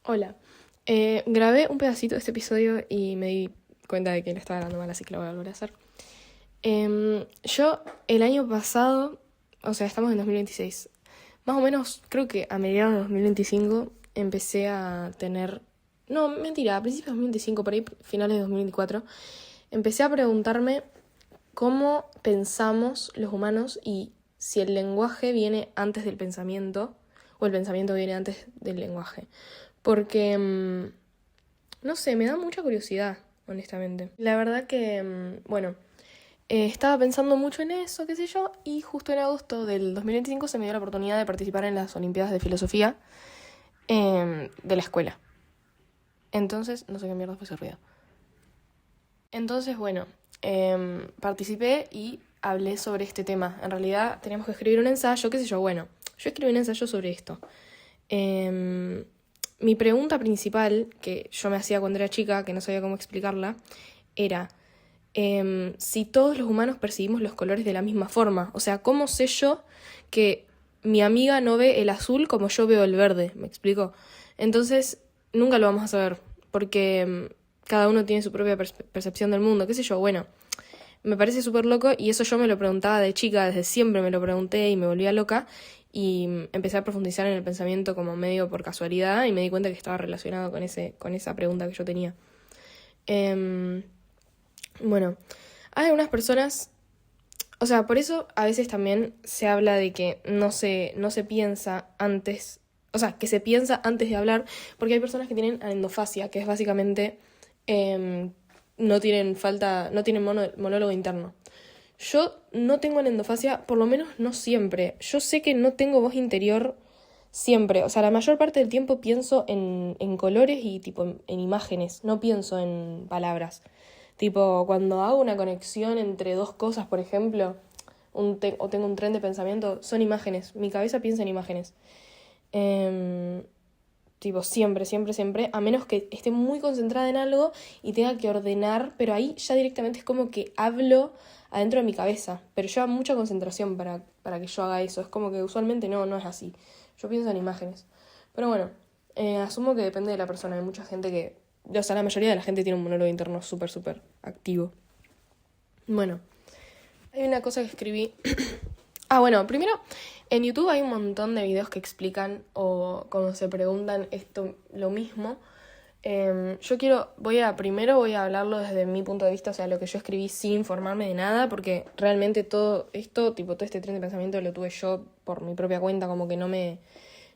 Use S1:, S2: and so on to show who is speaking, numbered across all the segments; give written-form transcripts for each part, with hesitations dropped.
S1: Hola. Grabé un pedacito de este episodio y me di cuenta de que lo estaba grabando mal, así que lo voy a volver a hacer. Yo el año pasado, o sea, estamos en 2026, más o menos creo que a mediados de 2025 empecé a tener... No, mentira, a principios de 2025, por ahí finales de 2024, empecé a preguntarme cómo pensamos los humanos y si el lenguaje viene antes del pensamiento o el pensamiento viene antes del lenguaje. Porque, no sé, me da mucha curiosidad, honestamente. La verdad que, bueno, estaba pensando mucho en eso, qué sé yo, y justo en agosto del 2025 se me dio la oportunidad de participar en las Olimpiadas de Filosofía de la escuela. Entonces, no sé qué mierda fue ese ruido. Entonces, bueno, participé y hablé sobre este tema. En realidad teníamos que escribir un ensayo, qué sé yo, bueno, yo escribí un ensayo sobre esto. Mi pregunta principal, que yo me hacía cuando era chica, que no sabía cómo explicarla, era si todos los humanos percibimos los colores de la misma forma. O sea, ¿cómo sé yo que mi amiga no ve el azul como yo veo el verde? ¿Me explico? Entonces, nunca lo vamos a saber, porque cada uno tiene su propia percepción del mundo, qué sé yo, bueno. Me parece súper loco y eso yo me lo preguntaba de chica, desde siempre me lo pregunté y me volvía loca y empecé a profundizar en el pensamiento como medio por casualidad y me di cuenta que estaba relacionado con esa pregunta que yo tenía. Em, bueno, hay algunas personas, o sea, por eso a veces también se habla de que no se piensa antes, o sea, que se piensa antes de hablar, porque hay personas que tienen endofasia, que es básicamente no tienen no tienen monólogo interno. Yo no tengo endofasia, por lo menos no siempre. Yo sé que no tengo voz interior siempre. O sea, la mayor parte del tiempo pienso en colores y tipo en imágenes. No pienso en palabras. Tipo, cuando hago una conexión entre dos cosas, por ejemplo, o tengo un tren de pensamiento, son imágenes. Mi cabeza piensa en imágenes. Em, Tipo, siempre, siempre, siempre, a menos que esté muy concentrada en algo y tenga que ordenar, pero ahí ya directamente es como que hablo adentro de mi cabeza, pero lleva mucha concentración para que yo haga eso, es como que usualmente no es así, yo pienso en imágenes. Pero bueno, asumo que depende de la persona, hay mucha gente que, o sea, la mayoría de la gente tiene un monólogo interno súper, súper activo. Bueno, hay una cosa que escribí. Ah, bueno, primero, en YouTube hay un montón de videos que explican o como se preguntan esto, lo mismo. Primero voy a hablarlo desde mi punto de vista, o sea, lo que yo escribí sin informarme de nada, porque realmente todo esto, tipo, todo este tren de pensamiento lo tuve yo por mi propia cuenta, como que no me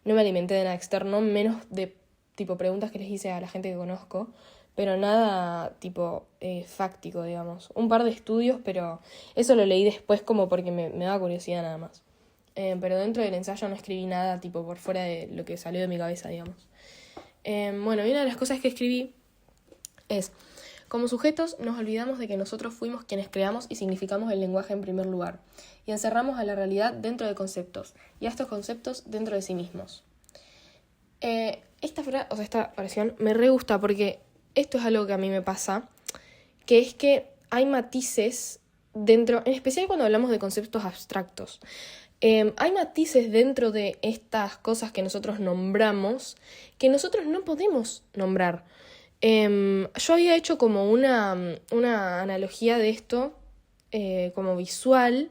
S1: alimenté de nada externo, menos de, tipo, preguntas que les hice a la gente que conozco, pero nada, tipo, fáctico, digamos. Un par de estudios, pero eso lo leí después como porque me daba curiosidad nada más. Pero dentro del ensayo no escribí nada, tipo, por fuera de lo que salió de mi cabeza, digamos. Bueno, y una de las cosas que escribí es, como sujetos nos olvidamos de que nosotros fuimos quienes creamos y significamos el lenguaje en primer lugar, y encerramos a la realidad dentro de conceptos, y a estos conceptos dentro de sí mismos. Esta oración me re gusta porque esto es algo que a mí me pasa, que es que hay matices dentro, en especial cuando hablamos de conceptos abstractos. Hay matices dentro de estas cosas que nosotros nombramos que nosotros no podemos nombrar. Yo había hecho como una analogía de esto como visual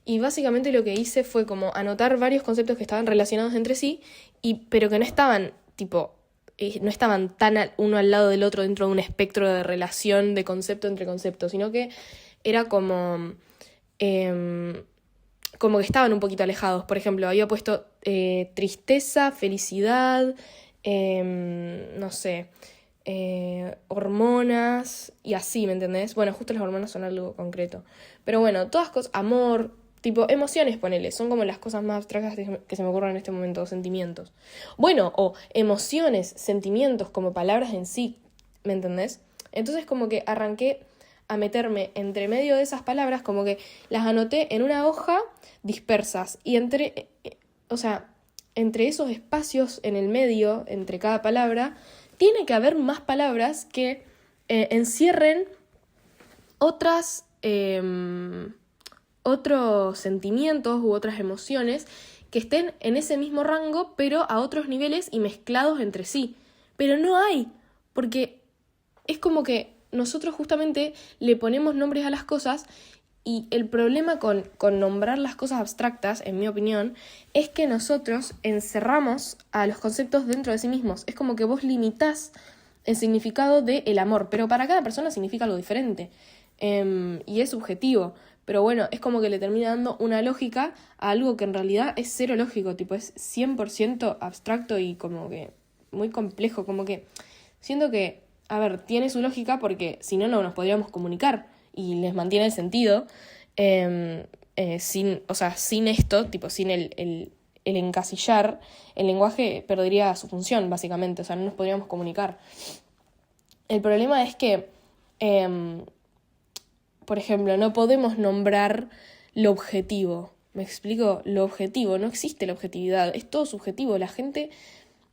S1: y básicamente lo que hice fue como anotar varios conceptos que estaban relacionados entre sí, pero que no estaban tipo no estaban uno al lado del otro dentro de un espectro de relación de concepto entre conceptos, sino que era eh, como que estaban un poquito alejados. Por ejemplo, había puesto tristeza, felicidad, no sé, hormonas y así, ¿me entendés? Bueno, justo las hormonas son algo concreto. Pero bueno, todas cosas, amor, tipo emociones, ponele, son como las cosas más abstractas que se me ocurren en este momento, sentimientos. Bueno, o emociones, sentimientos como palabras en sí, ¿me entendés? Entonces como que arranqué a meterme entre medio de esas palabras, como que las anoté en una hoja dispersas y o sea, entre esos espacios en el medio, entre cada palabra, tiene que haber más palabras que encierren otras, otros sentimientos u otras emociones que estén en ese mismo rango, pero a otros niveles y mezclados entre sí. pero no hay, porque es como que nosotros justamente le ponemos nombres a las cosas y el problema con nombrar las cosas abstractas, en mi opinión, es que nosotros encerramos a los conceptos dentro de sí mismos. Es como que vos limitás el significado del amor, pero para cada persona significa algo diferente y es subjetivo. Pero bueno, es como que le termina dando una lógica a algo que en realidad es cero lógico, tipo es 100% abstracto y como que muy complejo, como que siento que, a ver, tiene su lógica porque si no, no nos podríamos comunicar y les mantiene el sentido sin esto, tipo sin el encasillar, el lenguaje perdería su función básicamente, o sea, no nos podríamos comunicar. El problema es que por ejemplo, no podemos nombrar lo objetivo. ¿Me explico? Lo objetivo, no existe la objetividad, es todo subjetivo. La gente,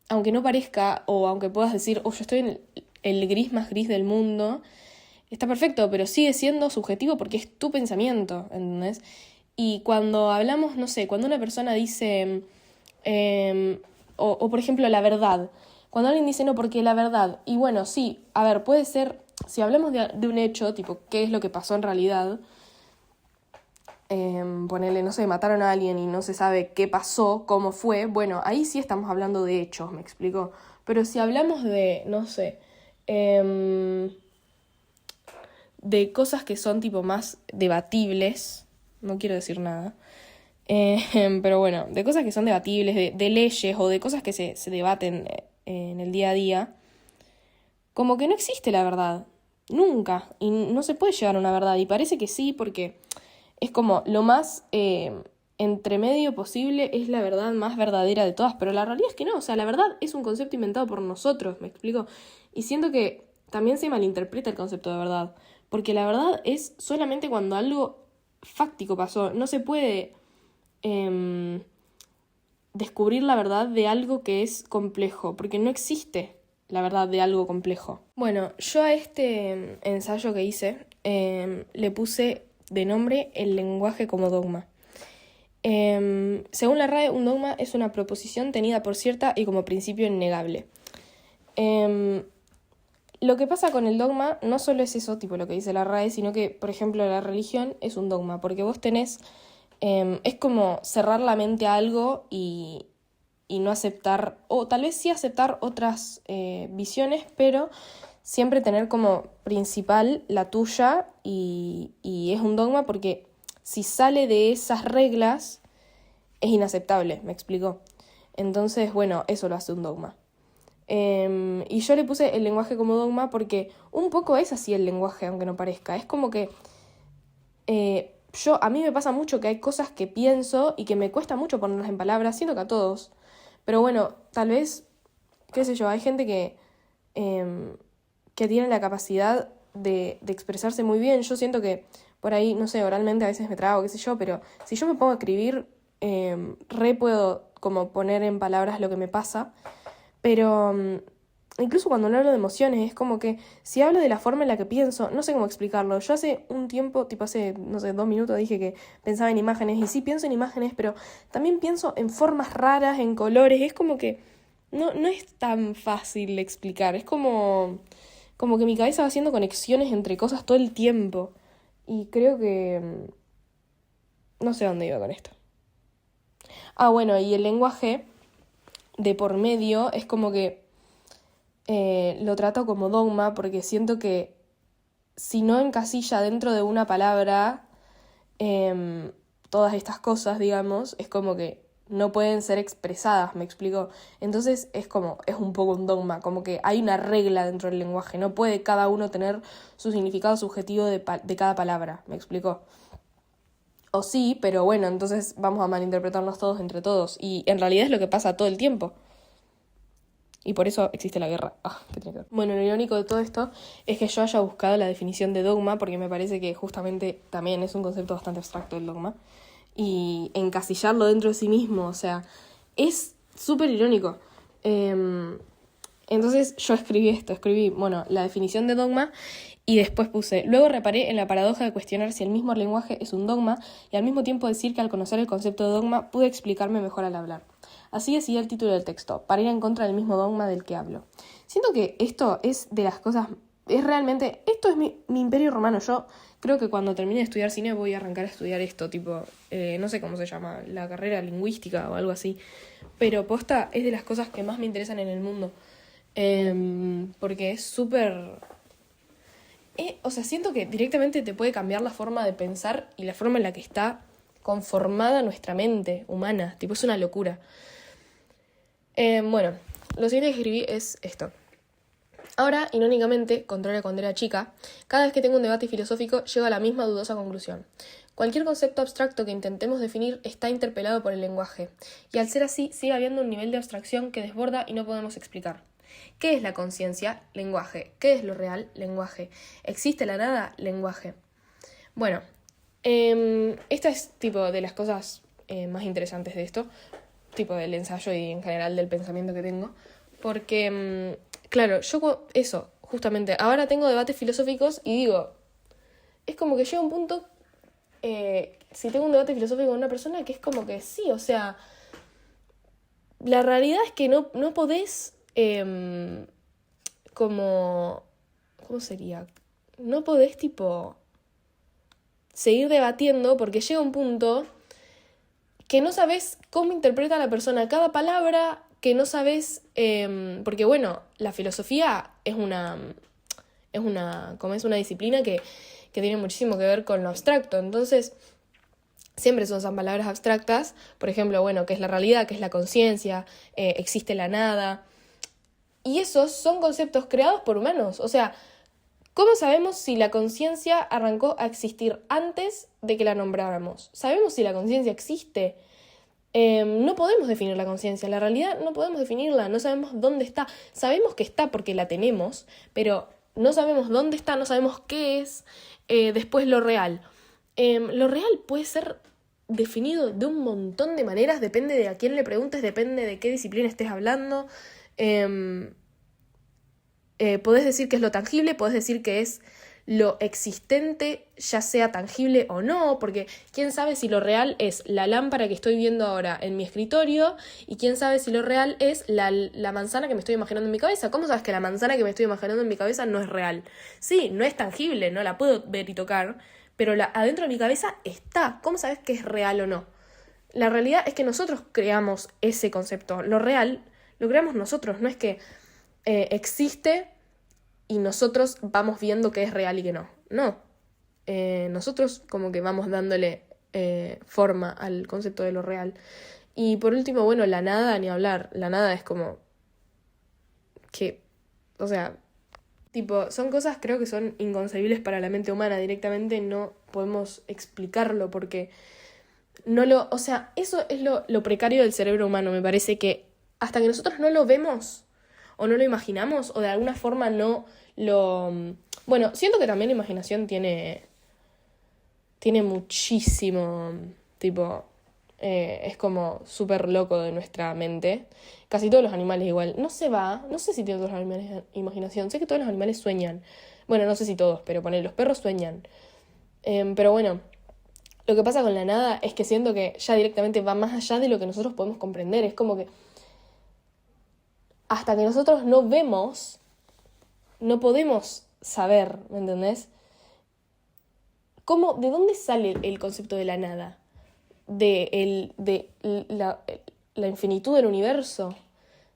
S1: aunque no parezca, o aunque puedas decir, yo estoy en el gris más gris del mundo, está perfecto, pero sigue siendo subjetivo porque es tu pensamiento, ¿entendés? Y cuando hablamos, no sé, cuando una persona dice, o por ejemplo, la verdad. Cuando alguien dice, no, porque la verdad, y bueno, sí, a ver, puede ser, si hablamos de un hecho, tipo, ¿qué es lo que pasó en realidad? Ponele, no sé, mataron a alguien y no se sabe qué pasó, cómo fue, bueno, ahí sí estamos hablando de hechos, ¿me explico? Pero si hablamos de, no sé, de cosas que son tipo más debatibles, no quiero decir nada, pero bueno, de cosas que son debatibles, de leyes o de cosas que se debaten en el día a día, como que no existe la verdad, nunca, y no se puede llegar a una verdad, y parece que sí, porque es como lo más entremedio posible es la verdad más verdadera de todas, pero la realidad es que no, o sea, la verdad es un concepto inventado por nosotros, ¿me explico? Y siento que también se malinterpreta el concepto de verdad, porque la verdad es solamente cuando algo fáctico pasó, no se puede descubrir la verdad de algo que es complejo, porque no existe la verdad de algo complejo. Bueno, yo a este ensayo que hice le puse de nombre el lenguaje como dogma. Según la RAE, un dogma es una proposición tenida por cierta y como principio innegable. Lo que pasa con el dogma no solo es eso, tipo lo que dice la RAE, sino que, por ejemplo, la religión es un dogma, porque vos tenés, es como cerrar la mente a algo y no aceptar, o tal vez sí aceptar otras visiones, pero siempre tener como principal la tuya y es un dogma porque si sale de esas reglas es inaceptable, ¿me explico? Entonces, bueno, eso lo hace un dogma. Y yo le puse el lenguaje como dogma porque un poco es así el lenguaje, aunque no parezca. Es como que a mí me pasa mucho que hay cosas que pienso y que me cuesta mucho ponerlas en palabras, siento que a todos. Pero bueno, tal vez, qué sé yo, hay gente que tiene la capacidad de expresarse muy bien. Yo siento que por ahí, no sé, oralmente a veces me trago, qué sé yo, pero si yo me pongo a escribir, puedo como poner en palabras lo que me pasa. Pero incluso cuando no hablo de emociones, es como que si hablo de la forma en la que pienso, no sé cómo explicarlo. Yo hace un tiempo, tipo hace, no sé, 2 minutos dije que pensaba en imágenes, y sí pienso en imágenes, pero también pienso en formas raras, en colores, es como que no es tan fácil de explicar, es como que mi cabeza va haciendo conexiones entre cosas todo el tiempo. Y creo que no sé dónde iba con esto. Ah, bueno, y el lenguaje de por medio es como que lo trato como dogma porque siento que si no encasilla dentro de una palabra todas estas cosas, digamos, es como que no pueden ser expresadas, ¿me explico? Entonces es un poco un dogma, como que hay una regla dentro del lenguaje, no puede cada uno tener su significado subjetivo de cada palabra, ¿me explico? O sí, pero bueno, entonces vamos a malinterpretarnos todos entre todos, y en realidad es lo que pasa todo el tiempo. Y por eso existe la guerra. ¿Qué tiene que ver? Bueno, lo irónico de todo esto es que yo haya buscado la definición de dogma, porque me parece que justamente también es un concepto bastante abstracto el dogma, y encasillarlo dentro de sí mismo, o sea, es súper irónico. Entonces yo escribí, bueno, la definición de dogma, y después puse, luego reparé en la paradoja de cuestionar si el mismo lenguaje es un dogma, y al mismo tiempo decir que al conocer el concepto de dogma pude explicarme mejor al hablar. Así decía el título del texto, para ir en contra del mismo dogma del que hablo. Siento que esto es de las cosas, es realmente, esto es mi imperio romano. Yo creo que cuando termine de estudiar cine voy a arrancar a estudiar esto, tipo, no sé cómo se llama, la carrera lingüística o algo así. Pero posta es de las cosas que más me interesan en el mundo. Porque es súper... o sea, siento que directamente te puede cambiar la forma de pensar y la forma en la que está conformada nuestra mente humana. Tipo, es una locura. Bueno, lo siguiente que escribí es esto. Ahora, irónicamente, contrario a cuando era chica, cada vez que tengo un debate filosófico llego a la misma dudosa conclusión. Cualquier concepto abstracto que intentemos definir está interpelado por el lenguaje, y al ser así sigue habiendo un nivel de abstracción que desborda y no podemos explicar. ¿Qué es la conciencia? Lenguaje. ¿Qué es lo real? Lenguaje. ¿Existe la nada? Lenguaje. Bueno, esta es tipo de las cosas más interesantes de esto, tipo del ensayo y en general del pensamiento que tengo, porque, claro, yo eso, justamente, ahora tengo debates filosóficos y digo, es como que llega un punto, si tengo un debate filosófico con una persona, que es como que sí, o sea, la realidad es que no podés, ¿cómo sería? No podés, tipo, seguir debatiendo porque llega un punto que no sabes cómo interpreta la persona cada palabra, que no sabes, porque bueno, la filosofía es una disciplina que tiene muchísimo que ver con lo abstracto, entonces siempre se usan palabras abstractas, por ejemplo, bueno, ¿qué es la realidad? ¿Qué es la conciencia? ¿Existe la nada? Y esos son conceptos creados por humanos, o sea, ¿cómo sabemos si la conciencia arrancó a existir antes de que la nombráramos? ¿Sabemos si la conciencia existe? No podemos definir la conciencia, la realidad no podemos definirla, no sabemos dónde está. Sabemos que está porque la tenemos, pero no sabemos dónde está, no sabemos qué es. Después lo real. Lo real puede ser definido de un montón de maneras, depende de a quién le preguntes, depende de qué disciplina estés hablando. Podés decir que es lo tangible, podés decir que es lo existente, ya sea tangible o no, porque quién sabe si lo real es la lámpara que estoy viendo ahora en mi escritorio y quién sabe si lo real es la manzana que me estoy imaginando en mi cabeza. ¿Cómo sabes que la manzana que me estoy imaginando en mi cabeza no es real? Sí, no es tangible, no la puedo ver y tocar, pero adentro de mi cabeza está. ¿Cómo sabes que es real o no? La realidad es que nosotros creamos ese concepto. Lo real lo creamos nosotros, no es que existe y nosotros vamos viendo qué es real y qué no. No. Nosotros como que vamos dándole forma al concepto de lo real. Y por último, bueno, la nada, ni hablar. La nada es como que, o sea, tipo, son cosas creo que son inconcebibles para la mente humana. Directamente no podemos explicarlo porque o sea, eso es lo precario del cerebro humano. Me parece que hasta que nosotros no lo vemos o no lo imaginamos o de alguna forma no lo... Bueno, siento que también la imaginación tiene muchísimo, tipo, es como súper loco de nuestra mente. Casi todos los animales igual. No sé si tienen todos los animales imaginación. Sé que todos los animales sueñan. Bueno, no sé si todos, pero poner los perros sueñan. Pero bueno, lo que pasa con la nada es que siento que ya directamente va más allá de lo que nosotros podemos comprender. Es como que hasta que nosotros no vemos, no podemos saber, ¿me entendés? ¿De dónde sale el concepto de la nada? De la infinitud del universo,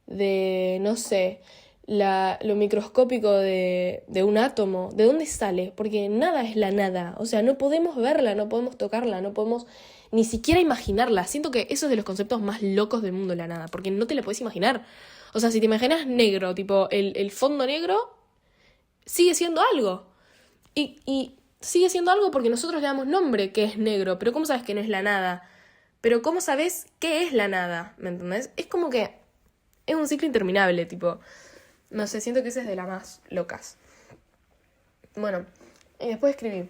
S1: de, no sé, lo microscópico de un átomo. ¿De dónde sale? Porque nada es la nada. O sea, no podemos verla, no podemos tocarla, no podemos ni siquiera imaginarla. Siento que eso es de los conceptos más locos del mundo, la nada, porque no te la puedes imaginar. O sea, si te imaginas negro, tipo el fondo negro, sigue siendo algo. Y sigue siendo algo porque nosotros le damos nombre que es negro, pero ¿cómo sabes que no es la nada? Pero ¿cómo sabes qué es la nada? ¿Me entendés? Es como que es un ciclo interminable, tipo... No sé, siento que esa es de las más locas. Bueno, y después escribí: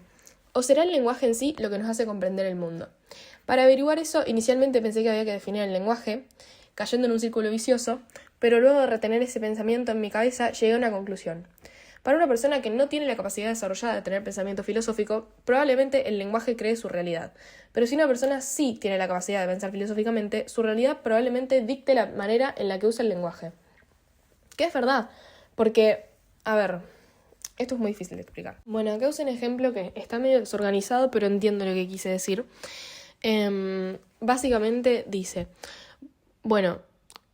S1: ¿o será el lenguaje en sí lo que nos hace comprender el mundo? Para averiguar eso, inicialmente pensé que había que definir el lenguaje, cayendo en un círculo vicioso, pero luego de retener ese pensamiento en mi cabeza llegué a una conclusión. Para una persona que no tiene la capacidad desarrollada de tener pensamiento filosófico, probablemente el lenguaje cree su realidad. Pero si una persona sí tiene la capacidad de pensar filosóficamente, su realidad probablemente dicte la manera en la que usa el lenguaje. Que es verdad, porque, a ver, esto es muy difícil de explicar. Bueno, acá usé un ejemplo que está medio desorganizado, pero entiendo lo que quise decir. Básicamente dice, bueno,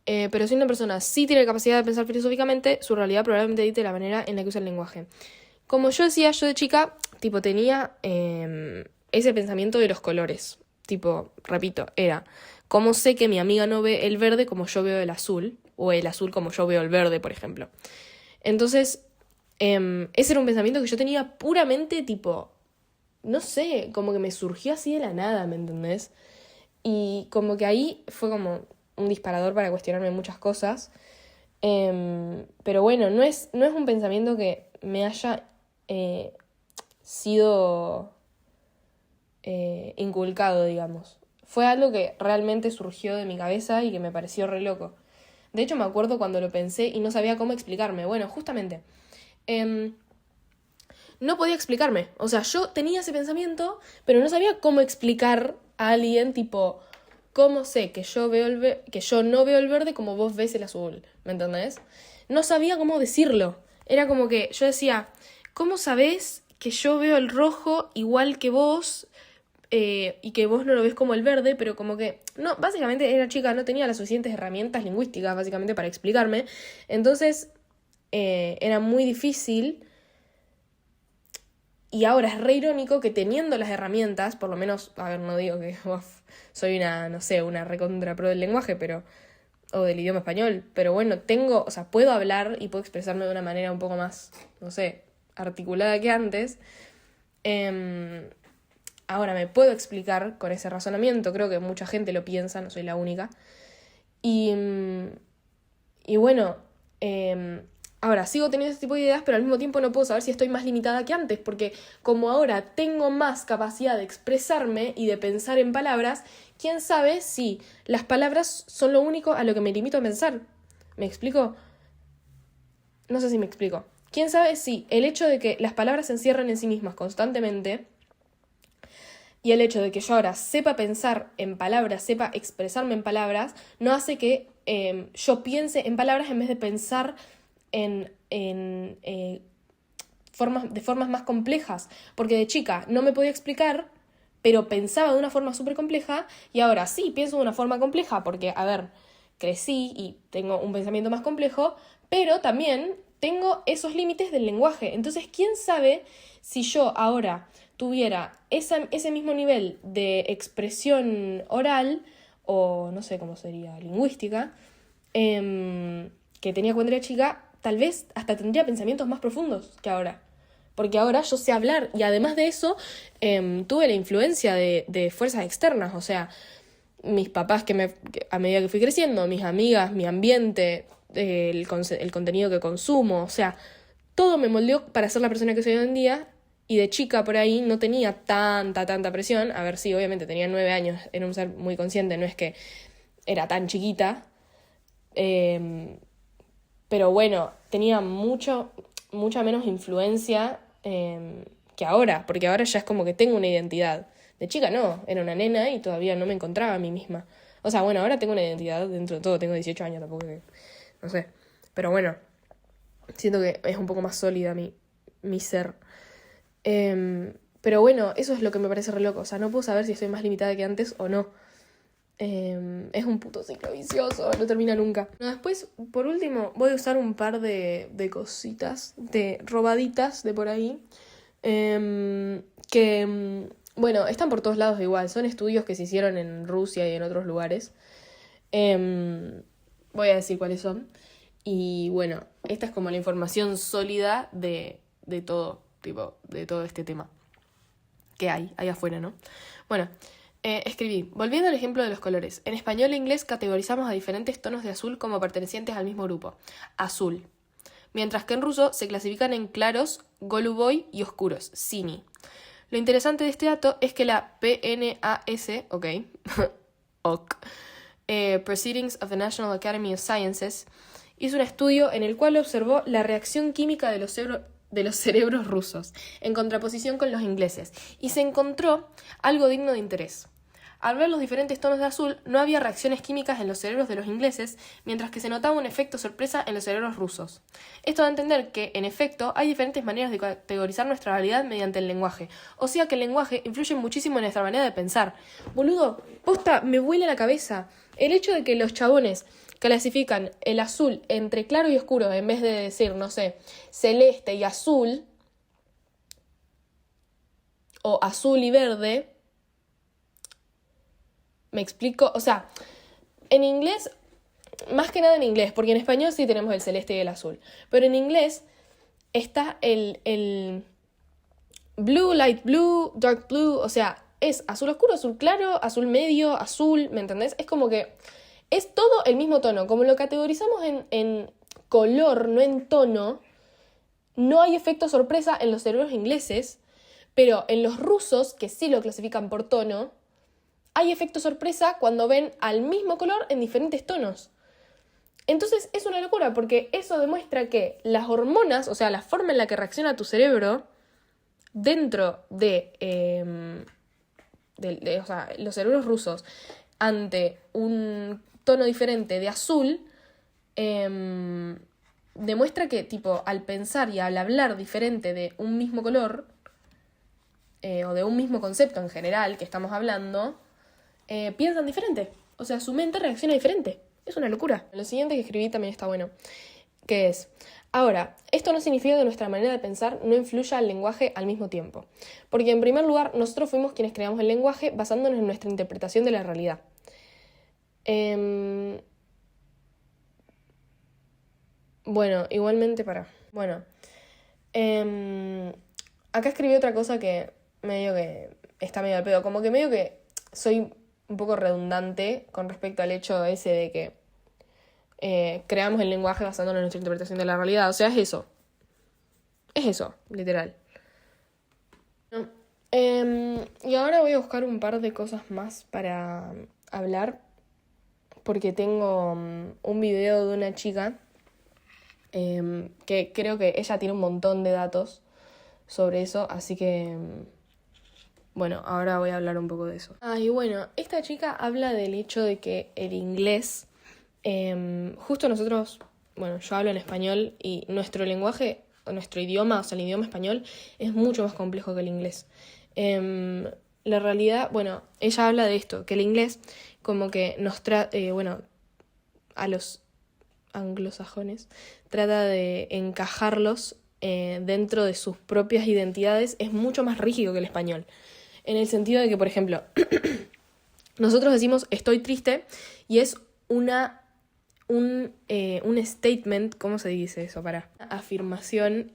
S1: pero si una persona sí tiene la capacidad de pensar filosóficamente, su realidad probablemente dicte la manera en la que usa el lenguaje. Como yo decía, yo de chica, tipo, tenía ese pensamiento de los colores. Tipo, repito, era, ¿cómo sé que mi amiga no ve el verde como yo veo el azul? O el azul como yo veo el verde, por ejemplo. Entonces, ese era un pensamiento que yo tenía puramente, tipo, no sé, como que me surgió así de la nada, ¿me entendés? Y como que ahí fue como un disparador para cuestionarme muchas cosas. Pero bueno, no es un pensamiento que me haya sido inculcado, digamos. Fue algo que realmente surgió de mi cabeza y que me pareció re loco. De hecho, me acuerdo cuando lo pensé y no sabía cómo explicarme. Bueno, justamente, no podía explicarme. O sea, yo tenía ese pensamiento, pero no sabía cómo explicar a alguien, tipo, ¿cómo sé que yo no veo el verde como vos ves el azul? ¿Me entendés? No sabía cómo decirlo. Era como que yo decía, ¿cómo sabés que yo veo el rojo igual que vos y que vos no lo ves como el verde? Pero como que, no, básicamente era chica, no tenía las suficientes herramientas lingüísticas, básicamente, para explicarme. Entonces, era muy difícil. Y ahora es re irónico que teniendo las herramientas, por lo menos, a ver, no digo que soy una, no sé, una recontra pro del lenguaje, pero o del idioma español, pero bueno, o sea, puedo hablar y puedo expresarme de una manera un poco más, no sé, articulada que antes. Ahora me puedo explicar con ese razonamiento, creo que mucha gente lo piensa, no soy la única. Y bueno, ahora sigo teniendo este tipo de ideas, pero al mismo tiempo no puedo saber si estoy más limitada que antes, porque como ahora tengo más capacidad de expresarme y de pensar en palabras, quién sabe si las palabras son lo único a lo que me limito a pensar. ¿Me explico? No sé si me explico. Quién sabe si el hecho de que las palabras se encierren en sí mismas constantemente y el hecho de que yo ahora sepa pensar en palabras, sepa expresarme en palabras, no hace que yo piense en palabras en vez de pensar de formas más complejas. Porque de chica no me podía explicar, pero pensaba de una forma súper compleja y ahora sí pienso de una forma compleja porque, a ver, crecí y tengo un pensamiento más complejo, pero también tengo esos límites del lenguaje. Entonces, ¿quién sabe si yo ahora tuviera ese mismo nivel de expresión oral, o no sé cómo sería, lingüística, que tenía cuando era chica, tal vez hasta tendría pensamientos más profundos que ahora? Porque ahora yo sé hablar y además de eso tuve la influencia de fuerzas externas, o sea, mis papás que a medida que fui creciendo, mis amigas, mi ambiente, el contenido que consumo, o sea, todo me moldeó para ser la persona que soy hoy en día. Y de chica por ahí no tenía tanta presión. A ver, sí, obviamente tenía 9 años, era un ser muy consciente, no es que era tan chiquita. Pero bueno, tenía mucha menos influencia que ahora, porque ahora ya es como que tengo una identidad. De chica no, era una nena y todavía no me encontraba a mí misma. O sea, bueno, ahora tengo una identidad dentro de todo, tengo 18 años, tampoco que, no sé. Pero bueno, siento que es un poco más sólida mi ser. Pero bueno, eso es lo que me parece re loco. O sea, no puedo saber si estoy más limitada que antes o no. Es un puto ciclo vicioso, no termina nunca. No, después, por último, voy a usar un par de cositas, de robaditas de por ahí, que, bueno, están por todos lados igual. Son estudios que se hicieron en Rusia y en otros lugares. Voy a decir cuáles son. Y bueno, esta es como la información sólida de todo, tipo, de todo este tema que hay ahí afuera, ¿no? Bueno, escribí, volviendo al ejemplo de los colores. En español e inglés categorizamos a diferentes tonos de azul como pertenecientes al mismo grupo, azul. Mientras que en ruso se clasifican en claros, goluboy y oscuros, sini. Lo interesante de este dato es que la PNAS, ok, ok, Proceedings of the National Academy of Sciences, hizo un estudio en el cual observó la reacción química de los de los cerebros rusos, en contraposición con los ingleses, y se encontró algo digno de interés. Al ver los diferentes tonos de azul, no había reacciones químicas en los cerebros de los ingleses, mientras que se notaba un efecto sorpresa en los cerebros rusos. Esto da a entender que, en efecto, hay diferentes maneras de categorizar nuestra realidad mediante el lenguaje. O sea que el lenguaje influye muchísimo en nuestra manera de pensar. Boludo, posta, me vuela la cabeza. El hecho de que los chabones clasifican el azul entre claro y oscuro, en vez de decir, no sé, celeste y azul, o azul y verde. ¿Me explico? O sea, en inglés, más que nada en inglés, porque en español sí tenemos el celeste y el azul, pero en inglés está el blue, light blue, dark blue, o sea, es azul oscuro, azul claro, azul medio, azul, ¿me entendés? Es como que es todo el mismo tono. Como lo categorizamos en color, no en tono, no hay efecto sorpresa en los cerebros ingleses, pero en los rusos, que sí lo clasifican por tono, hay efecto sorpresa cuando ven al mismo color en diferentes tonos. Entonces es una locura, porque eso demuestra que las hormonas, o sea, la forma en la que reacciona tu cerebro dentro de o sea, los cerebros rusos ante un tono diferente de azul, demuestra que, tipo, al pensar y al hablar diferente de un mismo color, o de un mismo concepto en general que estamos hablando, piensan diferente. O sea, su mente reacciona diferente. Es una locura. Lo siguiente que escribí también está bueno, que es: ahora, esto no significa que nuestra manera de pensar no influya al lenguaje al mismo tiempo. Porque, en primer lugar, nosotros fuimos quienes creamos el lenguaje basándonos en nuestra interpretación de la realidad. Bueno, igualmente Bueno, acá escribí otra cosa que medio que está medio al pedo. Como que medio que soy un poco redundante con respecto al hecho ese de que creamos el lenguaje basándonos en nuestra interpretación de la realidad. O sea, es eso. Es eso, literal. No. Y ahora voy a buscar un par de cosas más para hablar, porque tengo un video de una chica que creo que ella tiene un montón de datos sobre eso, así que bueno, ahora voy a hablar un poco de eso. Y bueno, esta chica habla del hecho de que el inglés, justo nosotros, bueno, yo hablo en español y nuestro lenguaje, nuestro idioma, o sea, el idioma español, es mucho más complejo que el inglés. La realidad, bueno, ella habla de esto, que el inglés como que nos bueno, a los anglosajones, trata de encajarlos dentro de sus propias identidades, es mucho más rígido que el español. En el sentido de que, por ejemplo, nosotros decimos estoy triste y es un statement, ¿cómo se dice eso? Una afirmación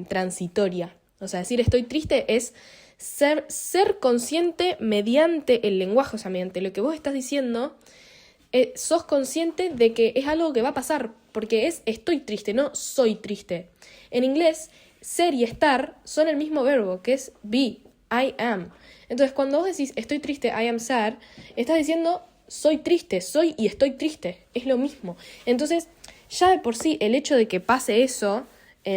S1: transitoria. O sea, decir estoy triste es ser consciente mediante el lenguaje, o sea, mediante lo que vos estás diciendo, sos consciente de que es algo que va a pasar, porque es estoy triste, no soy triste. En inglés, ser y estar son el mismo verbo, que es be, I am. Entonces, cuando vos decís estoy triste, I am sad, estás diciendo soy triste, soy y estoy triste. Es lo mismo. Entonces, ya de por sí, el hecho de que pase eso,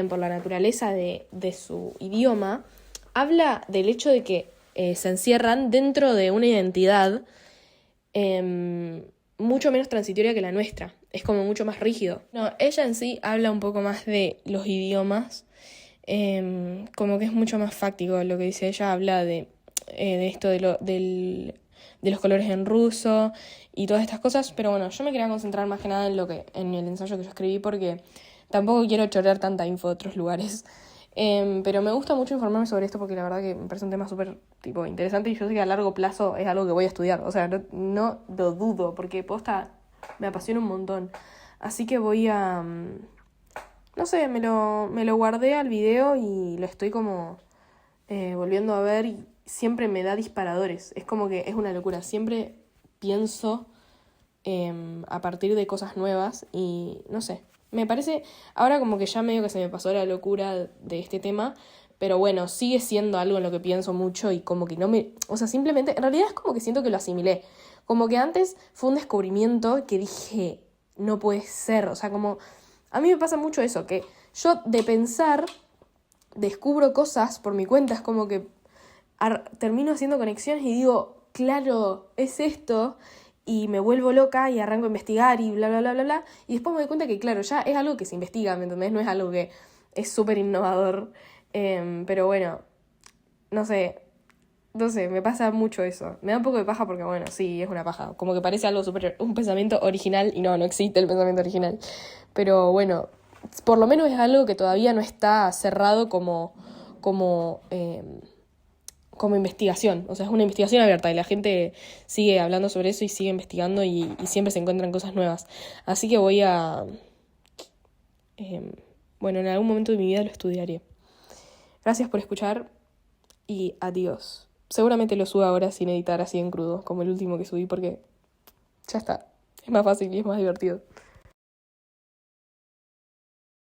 S1: por la naturaleza de su idioma, habla del hecho de que se encierran dentro de una identidad mucho menos transitoria que la nuestra. Es como mucho más rígido. No, ella en sí habla un poco más de los idiomas, como que es mucho más fáctico lo que dice ella. Habla de esto de los colores en ruso y todas estas cosas, pero bueno, yo me quería concentrar más que nada en el ensayo que yo escribí, porque tampoco quiero chorear tanta info de otros lugares. Pero me gusta mucho informarme sobre esto, porque la verdad que me parece un tema súper interesante, y yo sé que a largo plazo es algo que voy a estudiar. O sea, no lo dudo, porque posta me apasiona un montón. Así que voy a... no sé, me lo guardé al video y lo estoy como volviendo a ver, y siempre me da disparadores. Es como que es una locura. Siempre pienso a partir de cosas nuevas y no sé. Me parece, ahora como que ya medio que se me pasó la locura de este tema, pero bueno, sigue siendo algo en lo que pienso mucho y como que no me... O sea, simplemente, en realidad es como que siento que lo asimilé. Como que antes fue un descubrimiento que dije, no puede ser. O sea, como... A mí me pasa mucho eso, que yo de pensar descubro cosas por mi cuenta, es como que termino haciendo conexiones y digo, claro, es esto, y me vuelvo loca y arranco a investigar y bla, bla, bla, bla, bla, y después me doy cuenta que, claro, ya es algo que se investiga, ¿me entendés? No es algo que es súper innovador, pero bueno, no sé, me pasa mucho eso. Me da un poco de paja porque, bueno, sí, es una paja. Como que parece algo súper, un pensamiento original y no existe el pensamiento original. Pero bueno, por lo menos es algo que todavía no está cerrado como investigación. O sea, es una investigación abierta y la gente sigue hablando sobre eso y sigue investigando y siempre se encuentran cosas nuevas. Así que voy a... bueno, en algún momento de mi vida lo estudiaré. Gracias por escuchar y adiós. Seguramente lo subo ahora sin editar así en crudo, como el último que subí, porque ya está. Es más fácil y es más divertido.